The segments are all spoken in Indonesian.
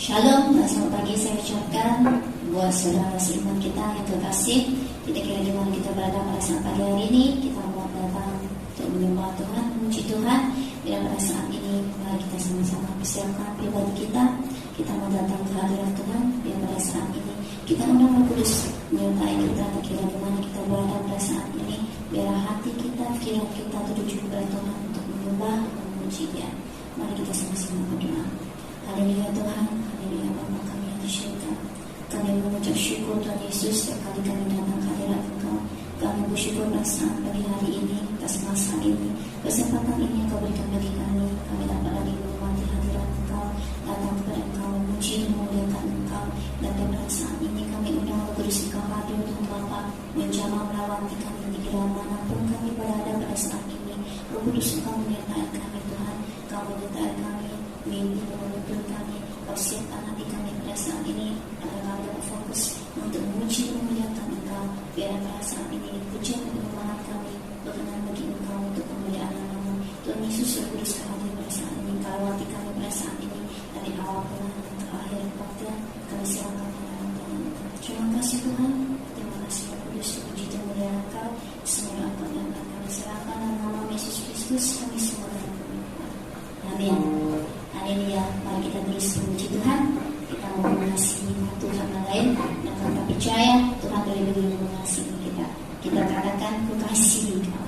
Shalom dan selamat pagi saya ucapkan buat saudara seiman kita yang terkasih. Tidak kira di mana kita berada pada saat pagi hari ini, kita mau datang untuk menyembah Tuhan, memuji Tuhan. Dan pada saat ini mari kita sama-sama persiapkan pribadi kita. Kita mau datang ke hadirat Tuhan. Dan pada saat ini kita undang Roh Kudus menyertai kita. Tak kira di mana kita berada pada saat ini, biar hati kita, pikiran kita tertuju kepada Tuhan untuk menyembah dan memuji Dia. Mari kita sama-sama berdoa. Haleluya Tuhan, haleluya Bapa kami yang di surga. Kami mengucap syukur Tuhan Yesus setiap kali kami datang ke hadirat Engkau. Kami bersyukur pada saat pagi hari ini, atas masa ini, kesempatan ini yang Kau berikan bagi kami. Kami dapat lagi menikmati hadirat Engkau, datang kepada Engkau, memuji dan memuliakan Engkau. Dan pada saat ini kami undang Roh Kudus Engkau hadir Tuhan Bapa, menjamah melawati kami di dalam manapun kami berada pada saat ini. Roh Kudus Engkau menyertai kami Tuhan, Kau menyertai kami, mimpi menuntun kami. Kau siapkan hati kami pada saat ini agar kami dapat fokus untuk memuji dan memuliakan Engkau. Biar pada saat ini pujian dan penyembahan kami berkenan bagi Engkau untuk kemuliaan nama-Mu. Tuhan Yesus Roh Kudus hadir pada saat ini. Kau lawati kami pada saat ini dari awal perjalanan ke akhir waktunya. Kami serahkan dalam tangan Engkau. Terima kasih Tuhan. Terima kasih Roh Kudus, puji dan mulia Engkau. Semua Engkau dan kami serahkan dalam nama Yesus Kristus. Kami semua dalam nama. Amin. Haleluya. Mari kita terus memuji Tuhan. Kita mau mengasihi Tuhan yang lain dan kita percaya Tuhan lebih mengasihi kita. Kita katakan ku kasihi Engkau.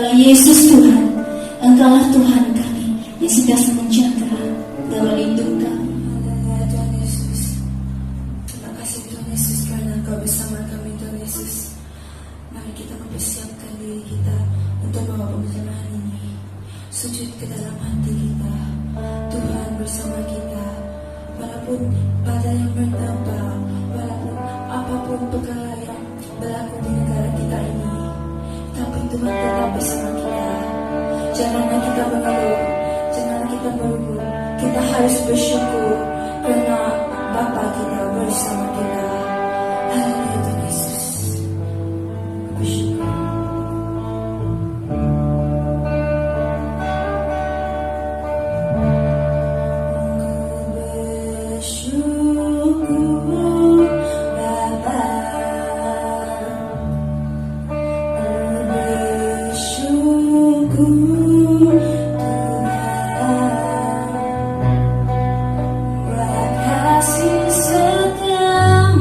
Kalau Yesus Tuhan, Engkaulah Tuhan kami yang senantiasa menjaga dan melindungi kami. Haleluya Tuhan Yesus. Terima kasih Tuhan Yesus karena Engkau bersama kami Tuhan Yesus. Mari kita mempersiapkan diri kita untuk bawa pembelajaran ini. Sujud ke dalam hati kita. Tuhan bersama kita. Walaupun badai yang berdampak, walaupun apapun perkara yang berlaku di negara kita ini, tapi Tuhan tetap bersama kita. Janganlah kita mengeluh, janganlah kita berubah. Kita harus bersyukur karena Bapa kita bersama kita. Haleluya Tuhan Yesus. Bersyukur. Kasih setiamu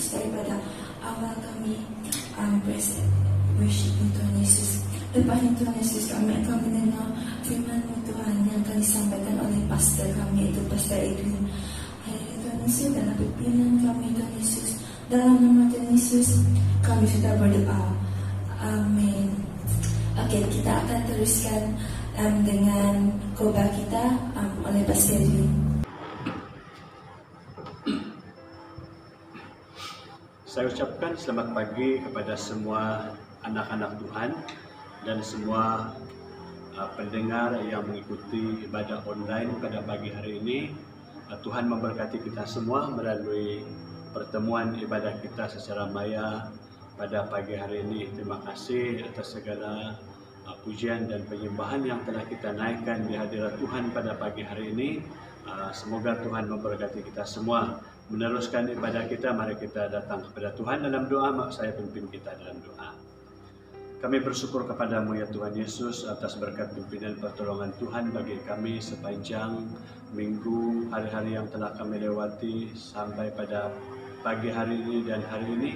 Yesus, daripada awal kami worship ni Tuhan Yesus. Lepas ni Tuhan Yesus, kami akan mendengar firman-Mu Tuhan yang akan disampaikan oleh pastor kami, iaitu Pastor Edwin. Hari Tuhan Yesus, dalam pimpinan kami Tuhan Yesus, dalam nama Tuhan Yesus kami sudah berdoa. Amin. Okey, kita akan teruskan dengan khotbah kita oleh Pastor Edwin. Saya ucapkan selamat pagi kepada semua anak-anak Tuhan dan semua pendengar yang mengikuti ibadah online pada pagi hari ini. Tuhan memberkati kita semua melalui pertemuan ibadah kita secara maya pada pagi hari ini. Terima kasih atas segala pujian dan penyembahan yang telah kita naikkan di hadirat Tuhan pada pagi hari ini. Semoga Tuhan memberkati kita semua. Meneruskan ibadah kita, mari kita datang kepada Tuhan dalam doa. Saya pimpin kita dalam doa. Kami bersyukur kepadamu ya Tuhan Yesus atas berkat pimpinan pertolongan Tuhan bagi kami sepanjang minggu, hari-hari yang telah kami lewati sampai pada pagi hari ini dan hari ini.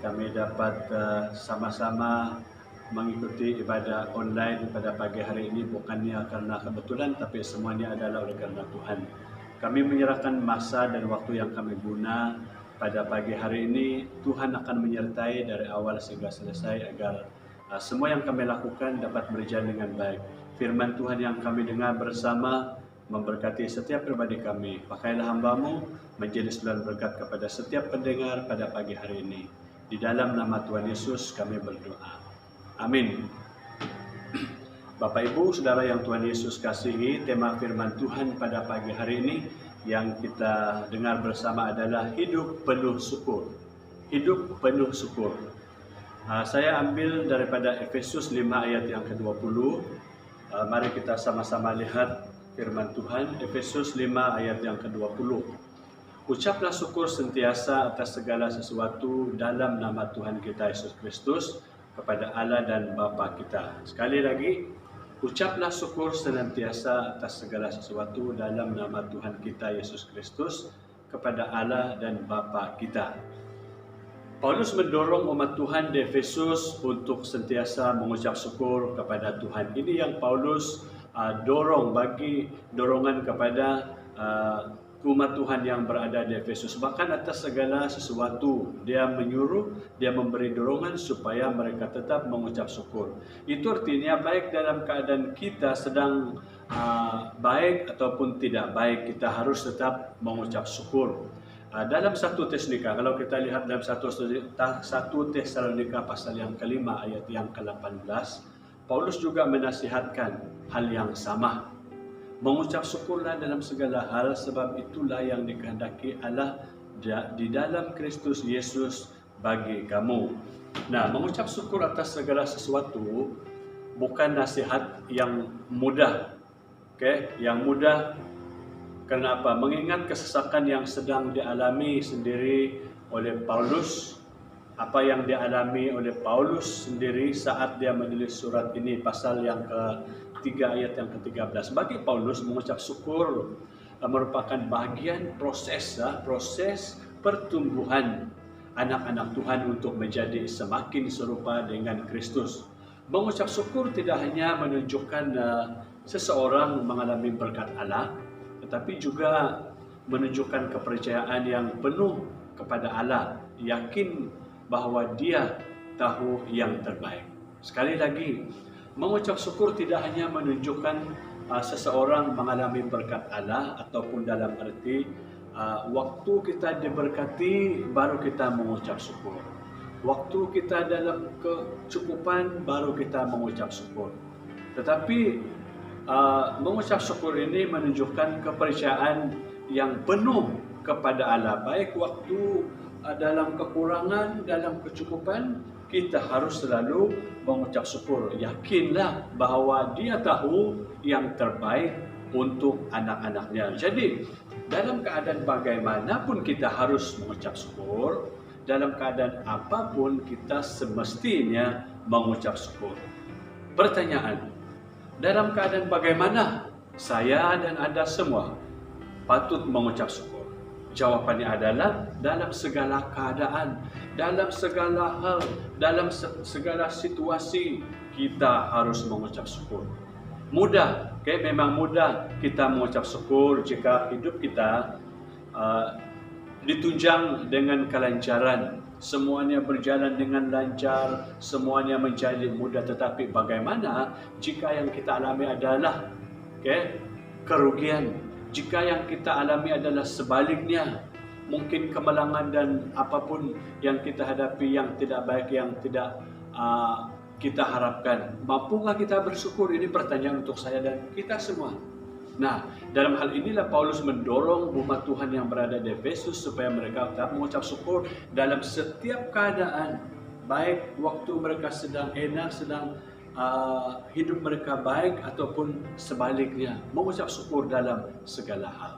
Kami dapat sama-sama mengikuti ibadah online pada pagi hari ini bukannya karena kebetulan, tapi semuanya adalah oleh karena Tuhan. Kami menyerahkan masa dan waktu yang kami guna pada pagi hari ini. Tuhan akan menyertai dari awal sehingga selesai agar semua yang kami lakukan dapat berjalan dengan baik. Firman Tuhan yang kami dengar bersama memberkati setiap pribadi kami. Pakailah hamba-Mu menjadi sumber berkat kepada setiap pendengar pada pagi hari ini. Di dalam nama Tuhan Yesus kami berdoa. Amin. Bapak Ibu, Saudara yang Tuhan Yesus kasihi, tema firman Tuhan pada pagi hari ini yang kita dengar bersama adalah hidup penuh syukur. Hidup penuh syukur. Saya ambil daripada Efesus 5 ayat yang ke-20. Mari kita sama-sama lihat firman Tuhan. Efesus 5 ayat yang ke-20. Ucaplah syukur sentiasa atas segala sesuatu dalam nama Tuhan kita Yesus Kristus kepada Allah dan Bapa kita. Sekali lagi, ucaplah syukur senantiasa atas segala sesuatu dalam nama Tuhan kita Yesus Kristus kepada Allah dan Bapa kita. Paulus mendorong umat Tuhan di Efesus untuk sentiasa mengucap syukur kepada Tuhan. Ini yang Paulus bagi dorongan kepada umat Tuhan yang berada di Efesus. Bahkan atas segala sesuatu, dia menyuruh, dia memberi dorongan supaya mereka tetap mengucap syukur. Itu artinya baik dalam keadaan kita sedang baik ataupun tidak baik, kita harus tetap mengucap syukur. Dalam 1 Tesalonika, kalau kita lihat dalam 1 Tesalonika pasal yang ke-5 ayat yang ke-18, Paulus juga menasihatkan hal yang sama. Mengucap syukurlah dalam segala hal, sebab itulah yang dikehendaki Allah di dalam Kristus Yesus bagi kamu. Nah, mengucap syukur atas segala sesuatu bukan nasihat yang mudah. Yang mudah. Kenapa? Mengingat kesesakan yang sedang dialami sendiri oleh Paulus. Apa yang dialami oleh Paulus sendiri saat dia menulis surat ini, pasal yang ke-3 ayat yang ke-13. Bagi Paulus, mengucap syukur merupakan bagian proses pertumbuhan anak-anak Tuhan untuk menjadi semakin serupa dengan Kristus. Mengucap syukur tidak hanya menunjukkan seseorang mengalami berkat Allah, tetapi juga menunjukkan kepercayaan yang penuh kepada Allah, yakin bahwa dia tahu yang terbaik. Sekali lagi, mengucap syukur tidak hanya menunjukkan seseorang mengalami berkat Allah, ataupun dalam arti waktu kita diberkati baru kita mengucap syukur. Waktu kita dalam kecukupan baru kita mengucap syukur. Tetapi mengucap syukur ini menunjukkan kepercayaan yang penuh kepada Allah. Baik waktu dalam kekurangan, dalam kecukupan, kita harus selalu mengucap syukur. Yakinlah bahwa Dia tahu yang terbaik untuk anak-anaknya. Jadi, dalam keadaan bagaimanapun kita harus mengucap syukur. Dalam keadaan apapun kita semestinya mengucap syukur. Pertanyaan, dalam keadaan bagaimana saya dan Anda semua patut mengucap syukur? Jawapannya adalah dalam segala keadaan, dalam segala hal, dalam segala situasi kita harus mengucap syukur. Mudah, memang mudah kita mengucap syukur jika hidup kita ditunjang dengan kelancaran, semuanya berjalan dengan lancar, semuanya menjadi mudah. Tetapi bagaimana jika yang kita alami adalah kerugian? Jika yang kita alami adalah sebaliknya, mungkin kemalangan dan apapun yang kita hadapi yang tidak baik, yang tidak kita harapkan. Mampukah kita bersyukur? Ini pertanyaan untuk saya dan kita semua. Nah, dalam hal inilah Paulus mendorong umat Tuhan yang berada di Efesus supaya mereka tetap mengucap syukur dalam setiap keadaan, baik waktu mereka sedang enak, sedang hidup mereka baik, ataupun sebaliknya, mengucap syukur dalam segala hal.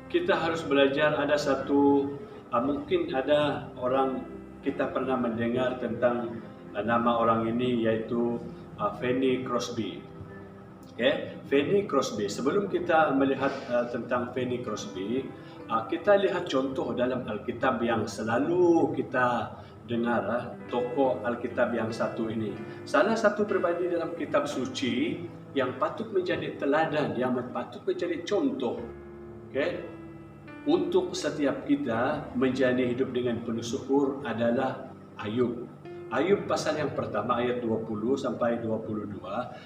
Kita harus belajar. Ada satu, mungkin ada orang, kita pernah mendengar tentang nama orang ini, yaitu Fanny Crosby. Fanny Crosby. Sebelum kita melihat tentang Fanny Crosby, kita lihat contoh dalam Alkitab yang selalu kita dengar, tokoh Alkitab yang satu ini. Salah satu pribadi dalam kitab suci yang patut menjadi teladan, yang patut menjadi contoh, untuk setiap kita menjalani hidup dengan penuh syukur adalah Ayub. Ayub pasal yang pertama ayat 20 sampai 22.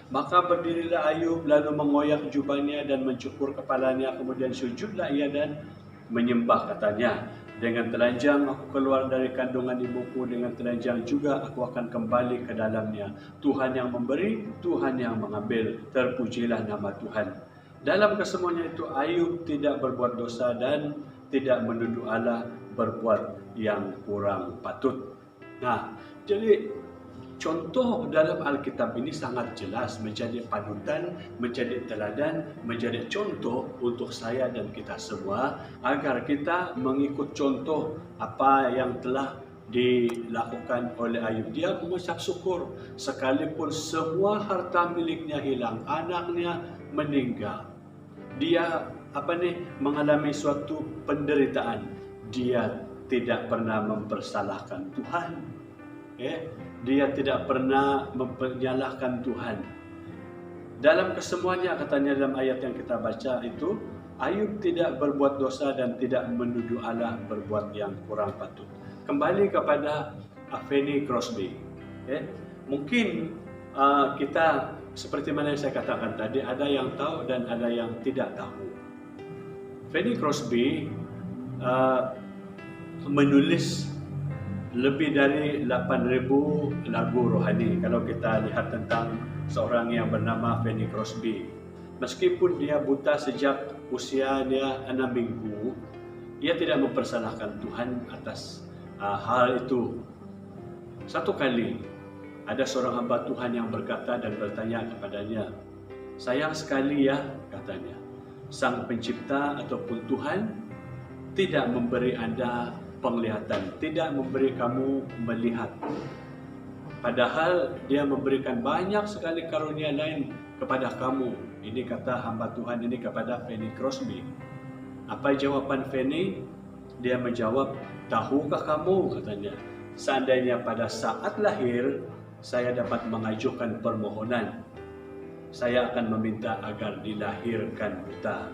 Maka berdirilah Ayub lalu mengoyak jubahnya dan mencukur kepalanya, kemudian sujudlah ia dan menyembah, katanya. Dengan telanjang aku keluar dari kandungan ibuku, dengan telanjang juga aku akan kembali ke dalamnya. Tuhan yang memberi, Tuhan yang mengambil, terpujilah nama Tuhan. Dalam kesemuanya itu Ayub tidak berbuat dosa dan tidak menuduh Allah berbuat yang kurang patut. Nah, jadi contoh dalam Alkitab ini sangat jelas, menjadi panutan, menjadi teladan, menjadi contoh untuk saya dan kita semua, agar kita mengikut contoh apa yang telah dilakukan oleh Ayub. Dia mengucap syukur sekalipun semua harta miliknya hilang, anaknya meninggal, dia mengalami suatu penderitaan, dia tidak pernah mempersalahkan Tuhan. Dia tidak pernah menyalahkan Tuhan. Dalam kesemuanya, katanya dalam ayat yang kita baca itu, Ayub tidak berbuat dosa dan tidak menuduh Allah berbuat yang kurang patut. Kembali kepada Fanny Crosby. Mungkin kita, seperti mana yang saya katakan tadi, ada yang tahu dan ada yang tidak tahu. Fanny Crosby menulis lebih dari 8.000 lagu rohani. Kalau kita lihat tentang seorang yang bernama Fanny Crosby, meskipun dia buta sejak usia dia 6 minggu, dia tidak mempersalahkan Tuhan atas hal itu. Satu kali ada seorang hamba Tuhan yang berkata dan bertanya kepadanya, "Sayang sekali ya," katanya, "Sang Pencipta ataupun Tuhan tidak memberi Anda penglihatan, tidak memberi kamu melihat. Padahal dia memberikan banyak sekali karunia lain kepada kamu." Ini kata hamba Tuhan ini kepada Fanny Crosby. Apa jawaban Fanny? Dia menjawab, "Tahukah kamu," katanya, "seandainya pada saat lahir saya dapat mengajukan permohonan, saya akan meminta agar dilahirkan buta."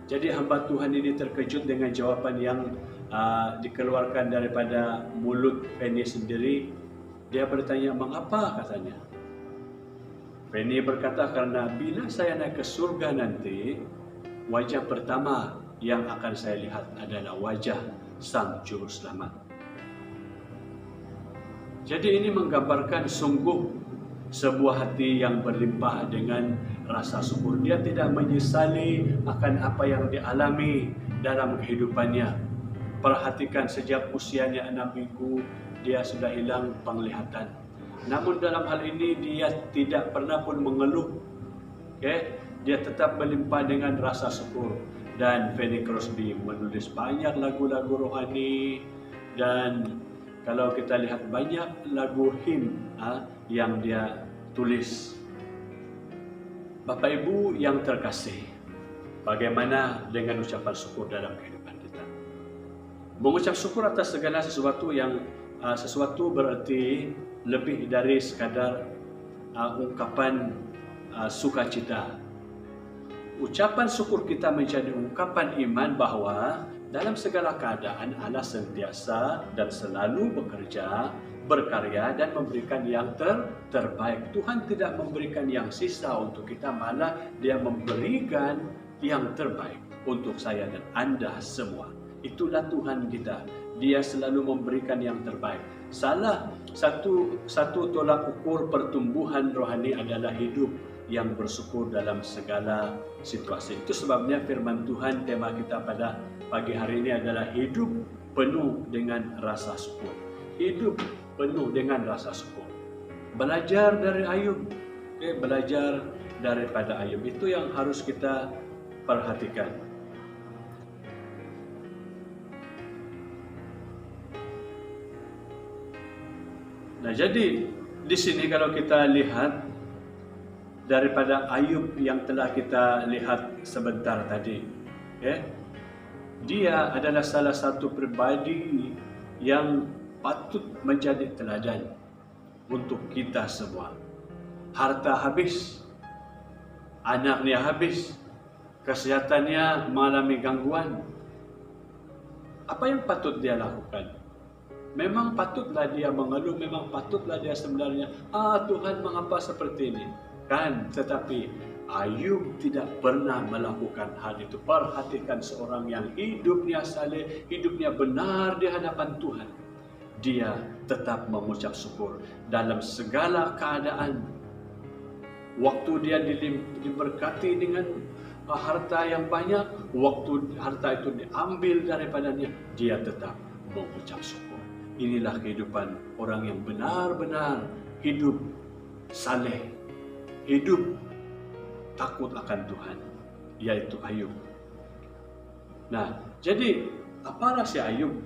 Jadi hamba Tuhan ini terkejut dengan jawaban yang dikeluarkan daripada mulut Fanny sendiri. Dia bertanya, "Mengapa?" katanya. Fanny berkata, "Karena bila saya naik ke surga nanti, wajah pertama yang akan saya lihat adalah wajah Sang Juru Selamat." Jadi ini menggambarkan sungguh sebuah hati yang berlimpah dengan rasa syukur. Dia tidak menyesali akan apa yang dialami dalam kehidupannya. Perhatikan, sejak usianya 6 minggu, dia sudah hilang penglihatan. Namun dalam hal ini dia tidak pernah pun mengeluh. Dia tetap melimpah dengan rasa syukur. Dan Fanny Crosby menulis banyak lagu-lagu rohani, dan kalau kita lihat banyak lagu hymn yang dia tulis. Bapak Ibu yang terkasih, Bagaimana dengan ucapan syukur dalam kehidupan kita? Mengucap syukur atas segala sesuatu yang sesuatu berarti lebih dari sekadar ungkapan sukacita. Ucapan syukur kita menjadi ungkapan iman bahwa dalam segala keadaan Allah sentiasa dan selalu bekerja, berkarya dan memberikan yang terbaik. Tuhan tidak memberikan yang sisa untuk kita, malah Dia memberikan yang terbaik untuk saya dan Anda semua. Itulah Tuhan kita. Dia selalu memberikan yang terbaik. Salah satu tolak ukur pertumbuhan rohani adalah hidup yang bersyukur dalam segala situasi. Itu sebabnya firman Tuhan tema kita pada pagi hari ini adalah hidup penuh dengan rasa syukur. Hidup penuh dengan rasa syukur. Belajar dari Ayub. Belajar daripada Ayub. Itu yang harus kita perhatikan. Nah, jadi di sini kalau kita lihat daripada Ayub yang telah kita lihat sebentar tadi, dia adalah salah satu pribadi yang patut menjadi teladan untuk kita semua. Harta habis, anaknya habis, kesehatannya mengalami gangguan. Apa yang patut dia lakukan? Memang patutlah dia mengeluh, memang patutlah dia sebenarnya, Tuhan mengapa seperti ini? Kan, tetapi Ayub tidak pernah melakukan hal itu. Perhatikan seorang yang hidupnya saleh, hidupnya benar di hadapan Tuhan. Dia tetap mengucap syukur dalam segala keadaan. Waktu dia diberkati dengan harta yang banyak, waktu harta itu diambil daripadanya, dia tetap mengucap syukur. Inilah kehidupan orang yang benar-benar hidup saleh, hidup takut akan Tuhan, yaitu Ayub. Nah, jadi apa rahsia Ayub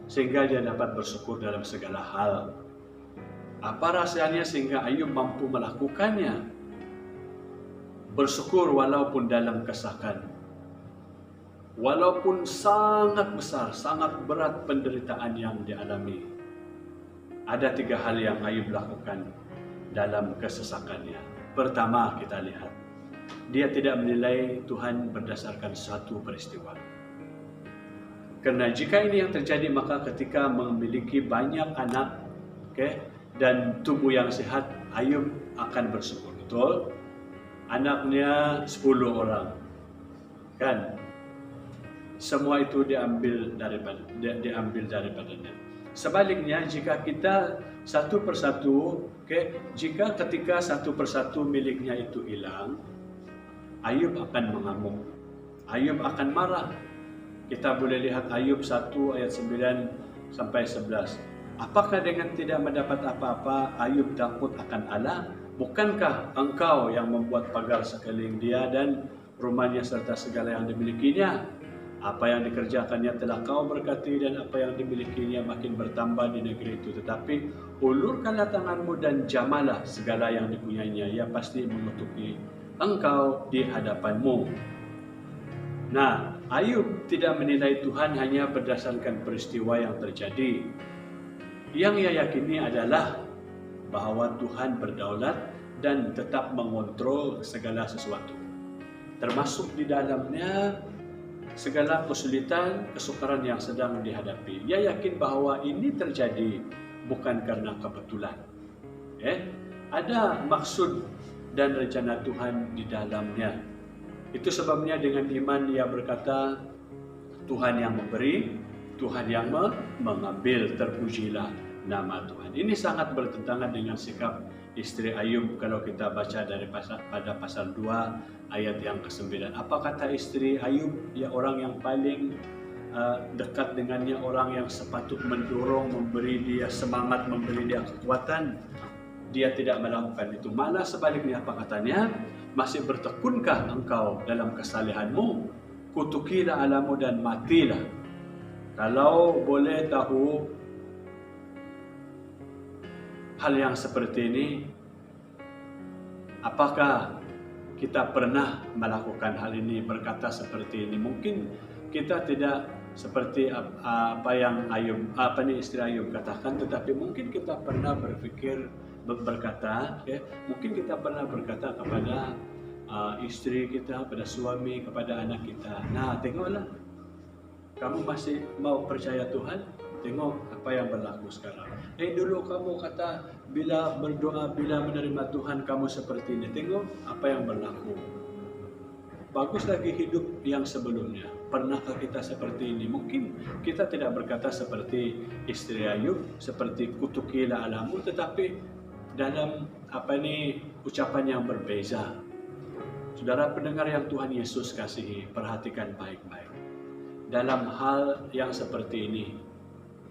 sehingga dia dapat bersyukur dalam segala hal? Apa rahsianya sehingga Ayub mampu melakukannya? Bersyukur walaupun dalam kesakan, walaupun sangat besar, sangat berat penderitaan yang dialami. Ada 3 hal yang Ayub lakukan dalam kesesakannya. Pertama, kita lihat, dia tidak menilai Tuhan berdasarkan satu peristiwa. Karena jika ini yang terjadi, maka ketika memiliki banyak anak, dan tubuh yang sehat, Ayub akan bersyukur. Betul? Anaknya 10 orang, kan? Semua itu diambil daripadanya. Sebaliknya, jika kita satu persatu, jika ketika satu persatu miliknya itu hilang, Ayub akan mengamuk, Ayub akan marah. Kita boleh lihat Ayub 1 ayat 9 sampai 11. Apakah dengan tidak mendapat apa-apa Ayub takut akan Allah? Bukankah engkau yang membuat pagar sekeliling dia dan rumahnya serta segala yang dimilikinya? Apa yang dikerjakannya telah kau berkati, dan apa yang dimilikinya makin bertambah di negeri itu. Tetapi ulurkanlah tanganmu dan jamalah segala yang dipunyainya. Ia pasti mengutuki engkau di hadapanmu. Nah, Ayub tidak menilai Tuhan hanya berdasarkan peristiwa yang terjadi. Yang ia yakini adalah bahwa Tuhan berdaulat dan tetap mengontrol segala sesuatu, termasuk di dalamnya segala kesulitan, kesukaran yang sedang dihadapi. Ia yakin bahwa ini terjadi bukan karena kebetulan. Ada maksud dan rencana Tuhan di dalamnya. Itu sebabnya dengan iman ia berkata, Tuhan yang memberi, Tuhan yang mengambil, terpujilah nama Tuhan. Ini sangat bertentangan dengan sikap istri Ayub kalau kita baca pada pasal 2 ayat yang ke-9. Apa kata istri Ayub? Dia orang yang paling dekat dengannya, orang yang sepatut mendorong, memberi dia semangat, memberi dia kekuatan. Dia tidak melakukan itu. Malah sebaliknya, apa katanya? Masih bertekunkah engkau dalam kesalehanmu? Kutukilah Allahmu dan matilah. Kalau boleh tahu hal yang seperti ini, apakah kita pernah melakukan hal ini, berkata seperti ini. Mungkin kita tidak seperti apa yang istri Ayub katakan, tetapi mungkin kita pernah berkata, mungkin kita pernah berkata kepada istri kita, pada suami, kepada anak kita, nah tengoklah, kamu masih mau percaya Tuhan? Tengok apa yang berlaku sekarang. Dulu kamu kata bila berdoa, bila menerima Tuhan kamu seperti ini. Tengok apa yang berlaku. Bagus lagi hidup yang sebelumnya. Pernahkah kita seperti ini? Mungkin kita tidak berkata seperti istri Ayub, seperti kutukilah alamu, tetapi dalam ucapan yang berbeza. Saudara pendengar yang Tuhan Yesus kasihi, perhatikan baik-baik. Dalam hal yang seperti ini,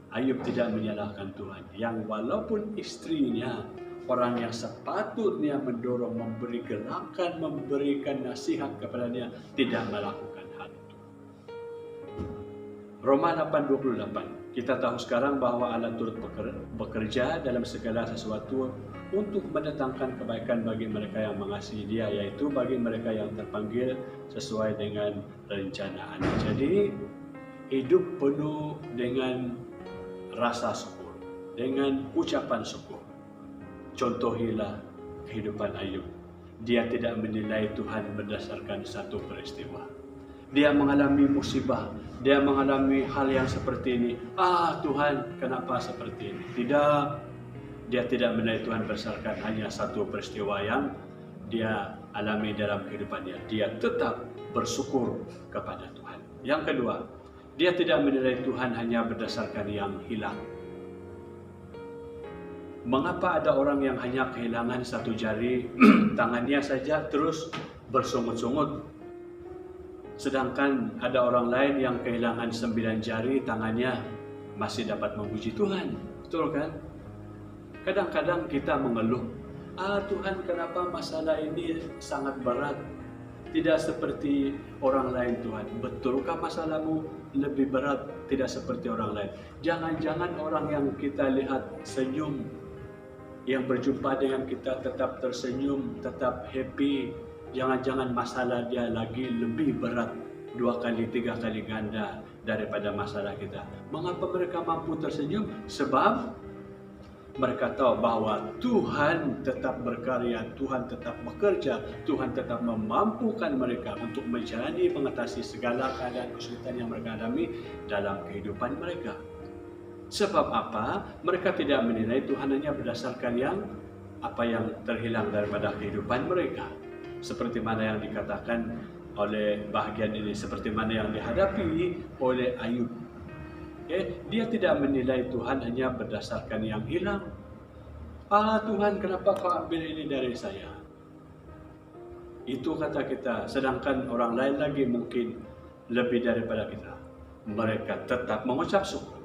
Ayub tidak menyalahkan Tuhan, yang walaupun istrinya, orang yang sepatutnya mendorong, memberi gerakan, memberikan nasihat kepadanya, tidak melakukan hal itu. Roma 8:28, kita tahu sekarang bahwa Allah turut bekerja dalam segala sesuatu untuk mendatangkan kebaikan bagi mereka yang mengasihi Dia, yaitu bagi mereka yang terpanggil sesuai dengan rencana Allah. Jadi hidup penuh dengan rasa syukur, dengan ucapan syukur. Contohilah kehidupan Ayub. Dia tidak menilai Tuhan berdasarkan satu peristiwa. Dia mengalami musibah, dia mengalami hal yang seperti ini. Tuhan, kenapa seperti ini? Tidak, dia tidak menilai Tuhan berdasarkan hanya satu peristiwa yang dia alami dalam kehidupannya. Dia tetap bersyukur kepada Tuhan. Yang kedua, dia tidak menilai Tuhan hanya berdasarkan yang hilang. Mengapa ada orang yang hanya kehilangan satu jari tangannya saja terus bersungut-sungut, sedangkan ada orang lain yang kehilangan 9 jari tangannya masih dapat memuji Tuhan? Betul kan? Kadang-kadang kita mengeluh, Tuhan, kenapa masalah ini sangat berat, tidak seperti orang lain Tuhan. Betulkah masalahmu lebih berat, tidak seperti orang lain? Jangan-jangan orang yang kita lihat senyum, yang berjumpa dengan kita tetap tersenyum, tetap happy, jangan-jangan masalah dia lagi lebih berat 2 kali, 3 kali ganda daripada masalah kita. Mengapa mereka mampu tersenyum? Sebab mereka tahu bahwa Tuhan tetap berkarya, Tuhan tetap bekerja, Tuhan tetap memampukan mereka untuk mengatasi segala keadaan kesulitan yang mereka alami dalam kehidupan mereka. Sebab apa? Mereka tidak menilai Tuhan hanya berdasarkan apa yang terhilang daripada kehidupan mereka. Seperti mana yang dikatakan oleh bahagian ini, seperti mana yang dihadapi oleh Ayub. Dia tidak menilai Tuhan hanya berdasarkan yang hilang. Tuhan, kenapa kau ambil ini dari saya? Itu kata kita, sedangkan orang lain lagi mungkin lebih daripada kita. Mereka tetap mengucap syukur.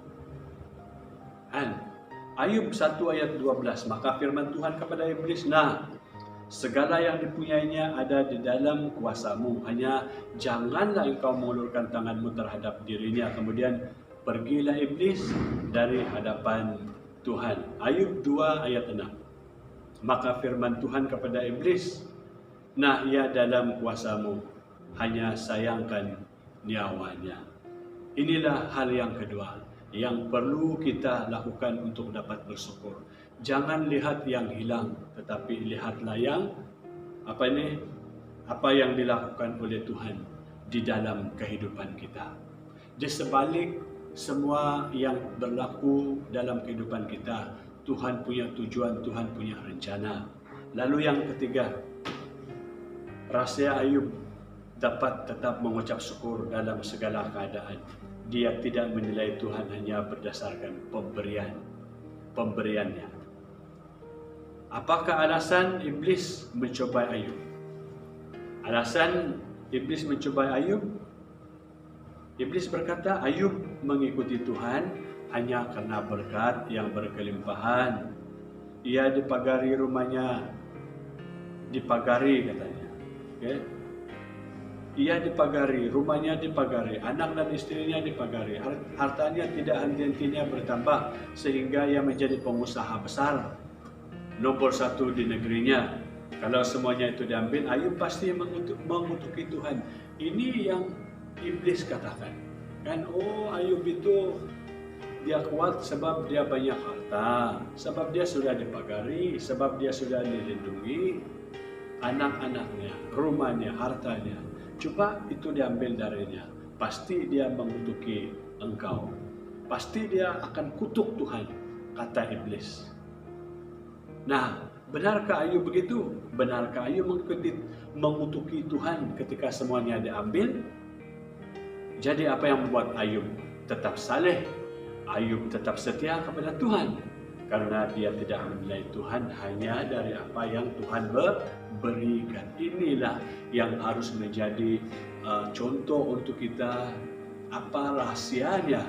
Ayub 1 ayat 12, maka firman Tuhan kepada iblis, segala yang dipunyainya ada di dalam kuasamu, hanya janganlah engkau mengulurkan tanganmu terhadap dirinya. Kemudian pergilah iblis dari hadapan Tuhan. Ayub 2 ayat 6, maka firman Tuhan kepada iblis, ia dalam kuasamu, hanya sayangkan nyawanya. Inilah hal yang kedua yang perlu kita lakukan untuk dapat bersyukur. Jangan lihat yang hilang, tetapi lihatlah yang apa yang dilakukan oleh Tuhan di dalam kehidupan kita. Di sebalik semua yang berlaku dalam kehidupan kita, Tuhan punya tujuan, Tuhan punya rencana. Lalu yang ketiga, rahasia Ayub dapat tetap mengucap syukur dalam segala keadaan. Dia tidak menilai Tuhan hanya berdasarkan pemberiannya. Apakah alasan iblis mencobai Ayub? Alasan iblis mencobai Ayub? Iblis berkata, Ayub mengikuti Tuhan hanya karena berkat yang berkelimpahan. Ia dipagari rumahnya, katanya. Ia dipagari, rumahnya dipagari, anak dan istrinya dipagari, hartanya tidak henti-hentinya bertambah, sehingga ia menjadi pengusaha besar, nomor 1 di negerinya. Kalau semuanya itu diambil, Ayub pasti mengutuki Tuhan. Ini yang iblis katakan. Kan, oh Ayub itu dia kuat sebab dia banyak harta, sebab dia sudah dipagari, sebab dia sudah dilindungi anak-anaknya, rumahnya, hartanya. Coba itu diambil darinya, pasti dia mengutuki engkau. Pasti dia akan kutuk Tuhan, kata iblis. Nah, benarkah Ayub begitu? Benarkah Ayub mengutuki Tuhan ketika semuanya diambil? Jadi apa yang membuat Ayub tetap saleh? Ayub tetap setia kepada Tuhan karena dia tidak menilai Tuhan hanya dari apa yang Tuhan berikan. Inilah yang harus menjadi contoh untuk kita. Apa rahasianya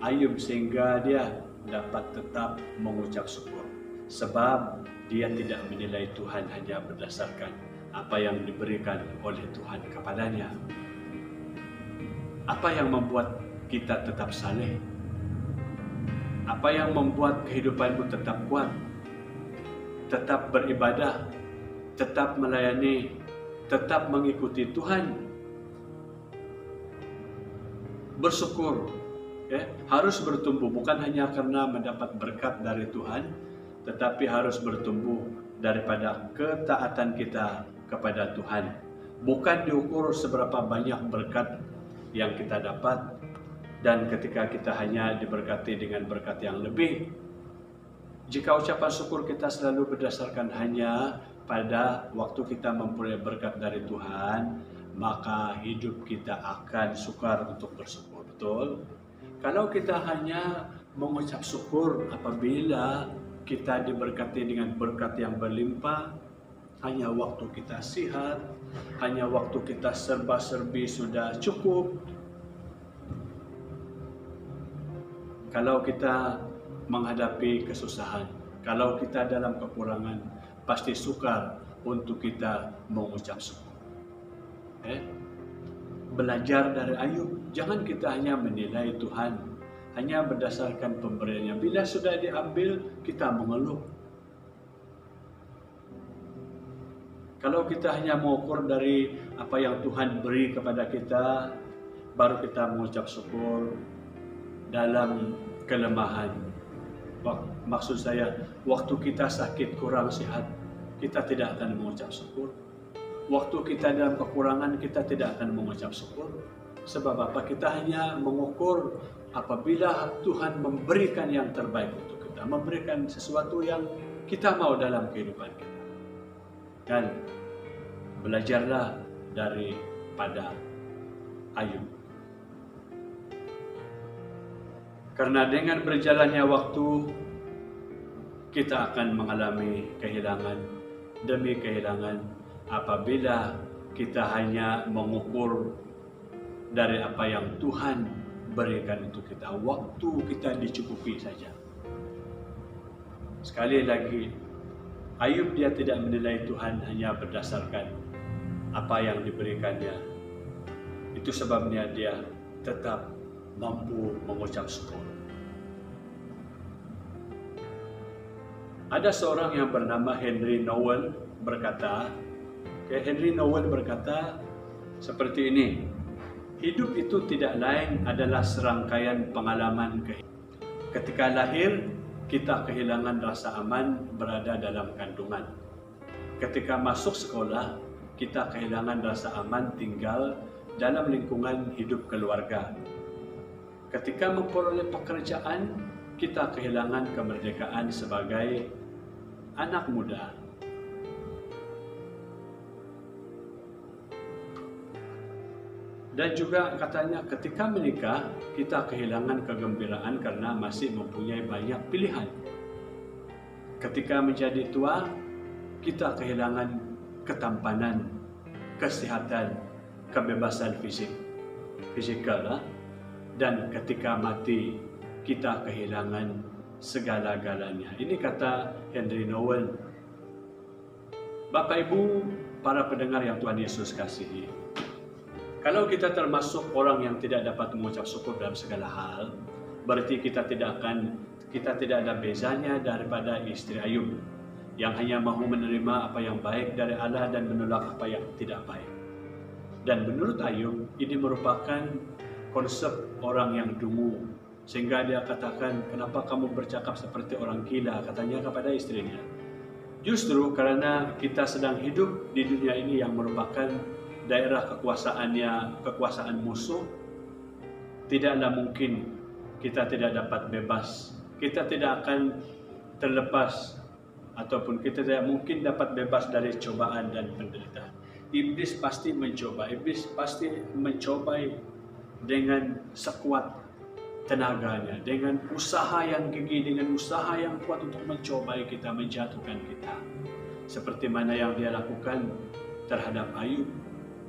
Ayub sehingga dia dapat tetap mengucap syukur, sebab dia tidak menilai Tuhan hanya berdasarkan apa yang diberikan oleh Tuhan kepadanya. Apa yang membuat kita tetap saleh? Apa yang membuat kehidupanmu tetap kuat, tetap beribadah, tetap melayani, tetap mengikuti Tuhan? Bersyukur, ya, harus bertumbuh, bukan hanya karena mendapat berkat dari Tuhan, tetapi harus bertumbuh daripada ketaatan kita kepada Tuhan. Bukan diukur seberapa banyak berkat yang kita dapat, dan ketika kita hanya diberkati dengan berkat yang lebih. Jika ucapan syukur kita selalu berdasarkan hanya pada waktu kita memperoleh berkat dari Tuhan, maka hidup kita akan sukar untuk bersyukur. Betul? Kalau kita hanya mengucap syukur apabila kita diberkati dengan berkat yang berlimpah, hanya waktu kita sehat, hanya waktu kita serba-serbi sudah cukup. Kalau kita menghadapi kesusahan, kalau kita dalam kekurangan, pasti sukar untuk kita mengucap syukur. Belajar dari Ayub, jangan kita hanya menilai Tuhan hanya berdasarkan pemberiannya. Bila sudah diambil, kita mengeluh. Kalau kita hanya mengukur dari apa yang Tuhan beri kepada kita, baru kita mengucap syukur. Dalam kelemahan, maksud saya, waktu kita sakit kurang sehat, kita tidak akan mengucap syukur. Waktu kita dalam kekurangan, kita tidak akan mengucap syukur. Sebab apa? Kita hanya mengukur apabila Tuhan memberikan yang terbaik untuk kita, memberikan sesuatu yang kita mau dalam kehidupan kita. Dan belajarlah daripada Ayub. Karena dengan berjalannya waktu, kita akan mengalami kehilangan demi kehilangan apabila kita hanya mengukur dari apa yang Tuhan berikan untuk kita. Waktu kita dicukupi saja. Sekali lagi, Ayub dia tidak menilai Tuhan hanya berdasarkan apa yang diberikannya. Itu sebabnya dia tetap mampu mengucap syukur. Ada seorang yang bernama Henry Nouwen berkata, seperti ini, hidup itu tidak lain adalah serangkaian pengalaman kehidupan. Ketika lahir, kita kehilangan rasa aman berada dalam kandungan. Ketika masuk sekolah, kita kehilangan rasa aman tinggal dalam lingkungan hidup keluarga. Ketika memperoleh pekerjaan, kita kehilangan kemerdekaan sebagai anak muda. Dan juga katanya ketika menikah, kita kehilangan kegembiraan karena masih mempunyai banyak pilihan. Ketika menjadi tua, kita kehilangan ketampanan, kesehatan, kebebasan fisikal. Dan ketika mati, kita kehilangan segala-galanya. Ini kata Henry Nouwen. Bapak Ibu, para pendengar yang Tuhan Yesus kasihi, kalau kita termasuk orang yang tidak dapat mengucap syukur dalam segala hal, berarti kita tidak ada bezanya daripada istri Ayub. yang hanya mahu menerima apa yang baik dari Allah dan menolak apa yang tidak baik. Dan menurut Ayub, ini merupakan konsep orang yang dungu, sehingga dia katakan, kenapa kamu bercakap seperti orang gila, katanya kepada istrinya. Justru karena kita sedang hidup di dunia ini yang merupakan daerah kekuasaan musuh, tidaklah mungkin kita tidak dapat bebas. Kita tidak akan terlepas ataupun kita tidak mungkin dapat bebas dari cobaan dan penderitaan. Iblis pasti mencoba, iblis pasti mencobai dengan sekuat tenaganya, dengan usaha yang gigih, dengan usaha yang kuat untuk mencobai kita, menjatuhkan kita. Seperti mana yang dia lakukan terhadap Ayub.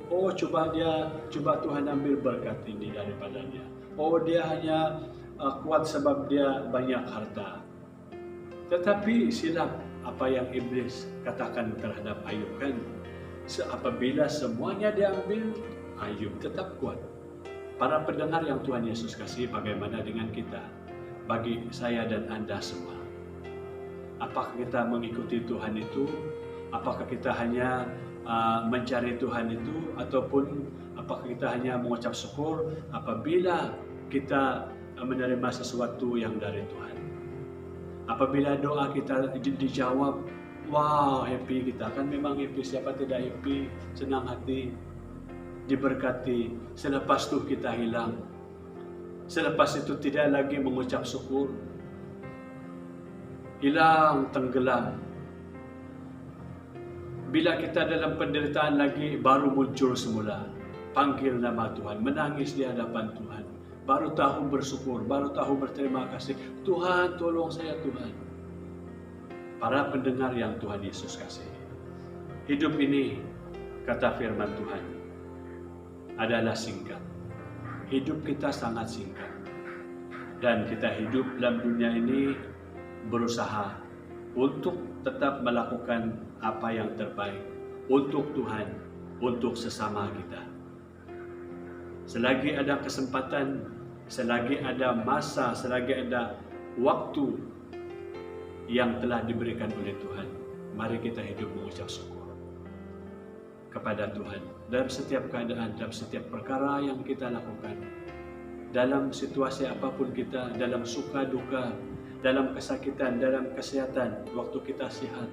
Oh, coba Tuhan ambil berkat ini daripadanya. Oh, dia hanya kuat sebab dia banyak harta. Tetapi silap apa yang iblis katakan terhadap Ayub kan. Apabila semuanya diambil, Ayub tetap kuat. Para pendengar yang Tuhan Yesus kasih, bagaimana dengan kita? Bagi saya dan Anda semua. Apakah kita mengikuti Tuhan itu? Apakah kita hanya mencari Tuhan itu? Ataupun apakah kita hanya mengucap syukur apabila kita menerima sesuatu yang dari Tuhan? Apabila doa kita dijawab, wow, happy kita. Kan memang happy, siapa tidak happy, senang hati, diberkati. Selepas itu kita hilang. Selepas itu tidak lagi mengucap syukur. Hilang, tenggelam. Bila kita dalam penderitaan lagi, baru muncul semula. Panggil nama Tuhan, menangis di hadapan Tuhan. Baru tahu bersyukur, baru tahu berterima kasih. Tuhan, tolong saya Tuhan. Para pendengar yang Tuhan Yesus kasih. Hidup ini, kata firman Tuhan, adalah singkat. Hidup kita sangat singkat. Dan kita hidup dalam dunia ini berusaha untuk tetap melakukan apa yang terbaik untuk Tuhan, untuk sesama kita. Selagi ada kesempatan, selagi ada masa, selagi ada waktu yang telah diberikan oleh Tuhan, mari kita hidup mengucap syukur kepada Tuhan dalam setiap keadaan, dalam setiap perkara yang kita lakukan, dalam situasi apapun kita, dalam suka duka, dalam kesakitan, dalam kesehatan, waktu kita sehat,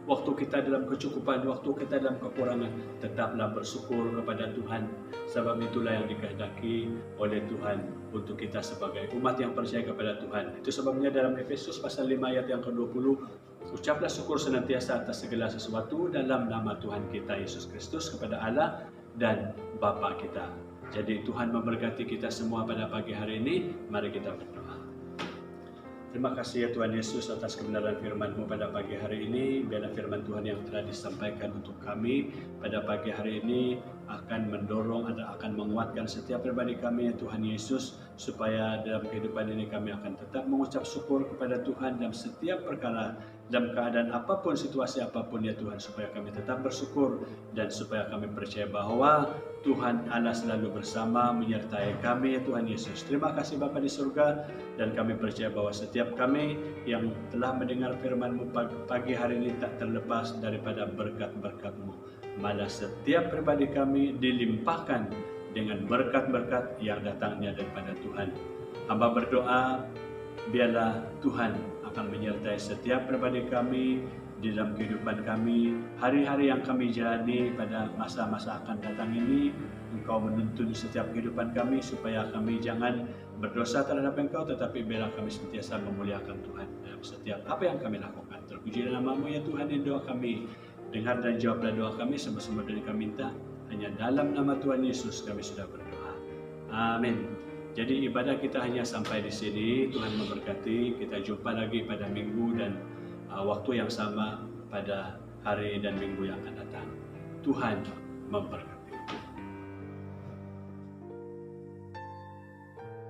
waktu kita dalam kecukupan, waktu kita dalam kekurangan, tetaplah bersyukur kepada Tuhan. Sebab itulah yang dikehendaki oleh Tuhan untuk kita sebagai umat yang percaya kepada Tuhan. Itu sebabnya dalam Efesus pasal 5 ayat yang ke-20, ucaplah syukur senantiasa atas segala sesuatu dalam nama Tuhan kita Yesus Kristus kepada Allah dan Bapa kita. Jadi Tuhan memberkati kita semua pada pagi hari ini. Mari kita berdoa. Terima kasih ya Tuhan Yesus atas kebenaran firman-Mu pada pagi hari ini. Biarlah firman Tuhan yang telah disampaikan untuk kami pada pagi hari ini akan mendorong dan akan menguatkan setiap pribadi kami ya Tuhan Yesus, supaya dalam kehidupan ini kami akan tetap mengucap syukur kepada Tuhan dalam setiap perkara, dalam keadaan apapun, situasi apapun ya Tuhan, supaya kami tetap bersyukur dan supaya kami percaya bahwa Tuhan Allah selalu bersama menyertai kami ya Tuhan Yesus. Terima kasih Bapa di surga, dan kami percaya bahwa setiap kami yang telah mendengar firman-Mu pagi hari ini tak terlepas daripada berkat-berkat-Mu. Malah setiap pribadi kami dilimpahkan dengan berkat-berkat yang datangnya daripada Tuhan. Hamba berdoa, biarlah Tuhan akan menyertai setiap pribadi kami di dalam kehidupan kami, hari-hari yang kami jalani pada masa-masa akan datang ini. Engkau menuntun setiap kehidupan kami supaya kami jangan berdosa terhadap Engkau, tetapi biarlah kami sentiasa memuliakan Tuhan dalam setiap apa yang kami lakukan. Terpuji nama-Mu ya Tuhan, di doa kami. Dengar dan jawablah doa kami semua dari kami minta. Hanya dalam nama Tuhan Yesus kami sudah berdoa. Amin. Jadi ibadah kita hanya sampai di sini. Tuhan memberkati. Kita jumpa lagi pada minggu dan waktu yang sama pada hari dan minggu yang akan datang. Tuhan memberkati.